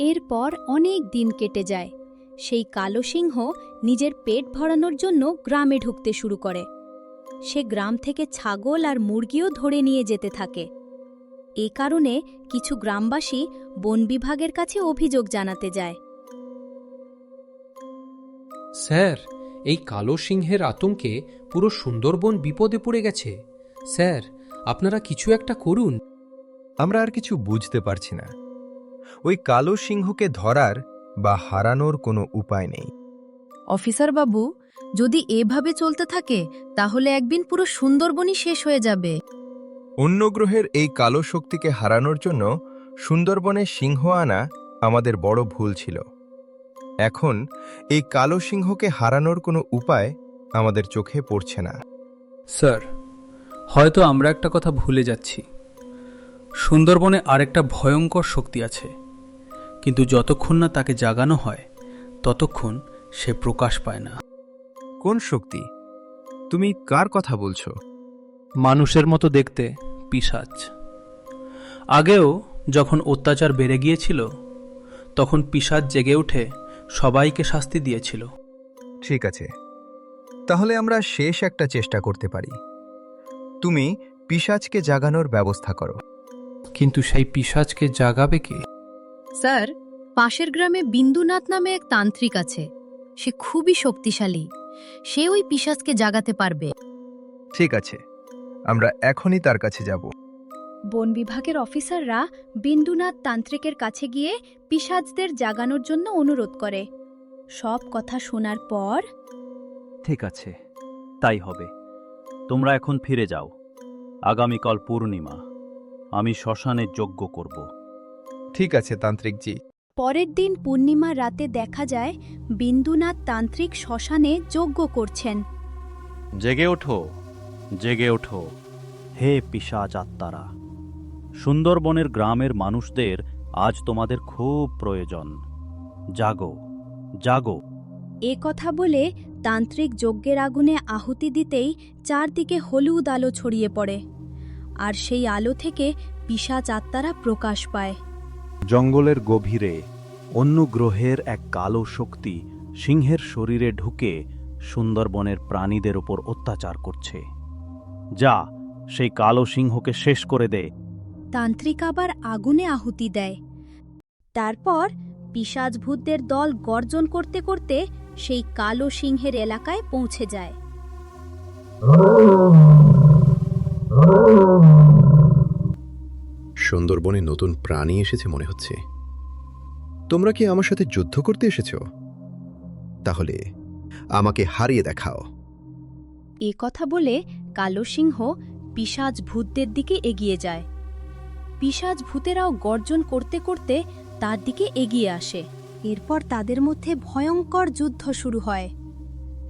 এরপর অনেক দিন কেটে যায়। সেই কালো সিংহ নিজের পেট ভরানোর জন্য গ্রামে ঢুকতে শুরু করে। সে গ্রাম থেকে ছাগল আর মুরগিও ধরে নিয়ে যেতে থাকে। এ কারণে কিছু গ্রামবাসী বন বিভাগের কাছে অভিযোগ জানাতে যায়। স্যার, এই কালো সিংহের আতঙ্কে পুরো সুন্দরবন বিপদে পড়ে গেছে। স্যার, আপনারা কিছু একটা করুন। আমরা আর কিছু বুঝতে পারছি না। ওই কালো সিংহকে ধরার বা হারানোর কোনো উপায় নেই। অফিসার বাবু, যদি এভাবে চলতে থাকে তাহলে একদিন পুরো সুন্দরবনই শেষ হয়ে যাবে। অন্য গ্রহের এই কালো শক্তিকে হারানোর জন্য সুন্দরবনে সিংহ আনা আমাদের বড় ভুল ছিল। এখন এই কালো সিংহকে হারানোর কোনো উপায় আমাদের চোখে পড়ছে না। স্যার, হয়তো আমরা একটা কথা ভুলে যাচ্ছি। সুন্দরবনে আরেকটা ভয়ঙ্কর শক্তি আছে, কিন্তু যতক্ষণ না তাকে জাগানো হয় ততক্ষণ সে প্রকাশ পায় না। কোন শক্তি? তুমি কার কথা বলছো? মানুষের মতো দেখতে পিশাচ। আগেও যখন অত্যাচার বেড়ে গিয়েছিল তখন পিশাচ জেগে উঠে সবাইকে শাস্তি দিয়েছিল। ঠিক আছে, তাহলে আমরা শেষ একটা চেষ্টা করতে পারি। তুমি পিশাচকে জাগানোর ব্যবস্থা করো। কিন্তু সেই পিশাচকে জাগাবে কে? স্যার, পাশের গ্রামে বিন্দুনাথ নামে এক তান্ত্রিক আছে। সে খুবই শক্তিশালী। সে ওই পিশাচকে জাগাতে পারবে। ঠিক আছে, আমরা এখনই তার কাছে যাব। বন বিভাগের অফিসাররা বিন্দুনাথ তান্ত্রিকের কাছে গিয়ে পিশাচদের জাগানোর জন্য অনুরোধ করে। সব কথা শোনার পর ঠিক আছে, তাই হবে। তোমরা এখন ফিরে যাও। আগামীকাল পূর্ণিমা, আমি শ্মশানে যজ্ঞ করব। ঠিক আছে তান্ত্রিকজি। পরের দিন পূর্ণিমা রাতে দেখা যায় বিন্দুনাথ তান্ত্রিক শ্মশানে যজ্ঞ করছেন। জেগে ওঠো, জেগে ওঠো, হে পিশাচ আত্মারা। সুন্দরবনের গ্রামের মানুষদের আজ তোমাদের খুব প্রয়োজন। জাগো, জাগো। এ কথা বলে তান্ত্রিক যজ্ঞের আগুনে আহুতি দিতেই চারদিকে হলুদ আলো ছড়িয়ে পড়ে, আর সেই আলো থেকে পিশাচ আত্মারা প্রকাশ পায়। জঙ্গলের গভীরে অন্য গ্রহের এক কালো শক্তি সিংহের শরীরে ঢুকে সুন্দরবনের প্রাণীদের উপর অত্যাচার করছে। যা, সেই কালো সিংহকে শেষ করে দে। তান্ত্রিক আবার আগুনে আহুতি দেয়। তারপর পিশাচ ভূতদের দল গর্জন করতে করতে সেই কালো সিংহের এলাকায় পৌঁছে যায়। সুন্দরবনে নতুন প্রাণী এসেছে মনে হচ্ছে। তোমরা কি আমার সাথে যুদ্ধ করতে এসেছ? তাহলে আমাকে হারিয়ে দেখাও। এ কথা বলে কালো সিংহ পিশাচ ভূতদের দিকে এগিয়ে যায়। পিশাচ ভূতেরাও গর্জন করতে করতে তার দিকে এগিয়ে আসে। এরপর তাদের মধ্যে ভয়ঙ্কর যুদ্ধ শুরু হয়।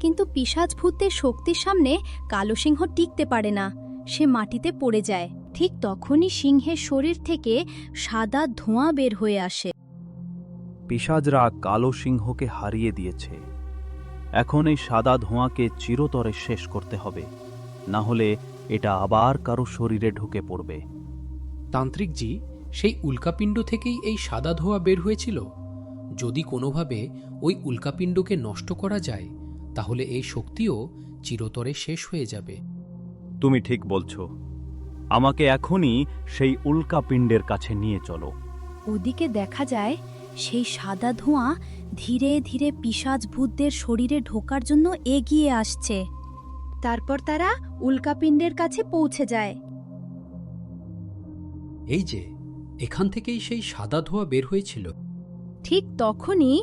কিন্তু পিশাচ ভূতের শক্তির সামনে কালো সিংহ টিকতে পারে না। সে মাটিতে পড়ে যায়। ঠিক তখনই সিংহের শরীর থেকে সাদা ধোঁয়া বের হয়ে আসে। পিশাচরা কালো সিংহকে হারিয়ে দিয়েছে। এখন এই সাদা ধোঁয়াকে চিরতরে শেষ করতে হবে, না হলে এটা আবার কারো শরীরে ঢুকে পড়বে। তান্ত্রিকজি, সেই উল্কাপিণ্ড থেকেই এই সাদা ধোঁয়া বের হয়েছিল। যদি কোনোভাবে ওই উল্কাপিণ্ডকে নষ্ট করা যায় তাহলে এই শক্তিও চিরতরে শেষ হয়ে যাবে। তুমি ঠিক বলছো। আমাকে এখনই সেই উল্কাপিণ্ডের কাছে নিয়ে চলো। ওদিকে দেখা যায় সেই সাদা ধোঁয়া ধীরে ধীরে পিশাচ ভূতদের শরীরে ঢোকার জন্য এগিয়ে আসছে। তারপর তারা উল্কাপিণ্ডের কাছে পৌঁছে যায়। এই যে, এখান থেকেই সেই সাদা ধোঁয়া বের হয়েছিল। ঠিক তখনই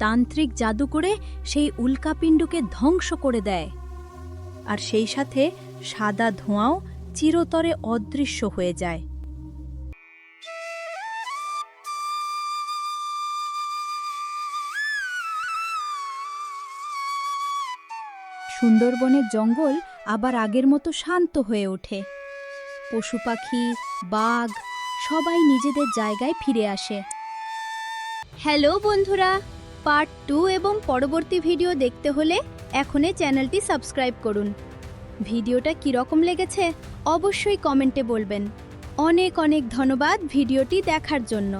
তান্ত্রিক জাদু করে সেই উল্কাপিণ্ডকে ধ্বংস করে দেয়, আর সেই সাথে সাদা ধোঁয়াও চিরতরে অদৃশ্য হয়ে যায়। সুন্দরবনের জঙ্গল আবার আগের মতো শান্ত হয়ে ওঠে। পশু পাখি, বাঘ সবাই নিজেদের জায়গায় ফিরে আসে। হ্যালো বন্ধুরা, পার্ট 2 এবং পরবর্তী ভিডিও দেখতে হলে এখনই চ্যানেলটি সাবস্ক্রাইব করুন। ভিডিওটা কীরকম লেগেছে অবশ্যই কমেন্টে বলবেন। অনেক অনেক ধন্যবাদ ভিডিওটি দেখার জন্য।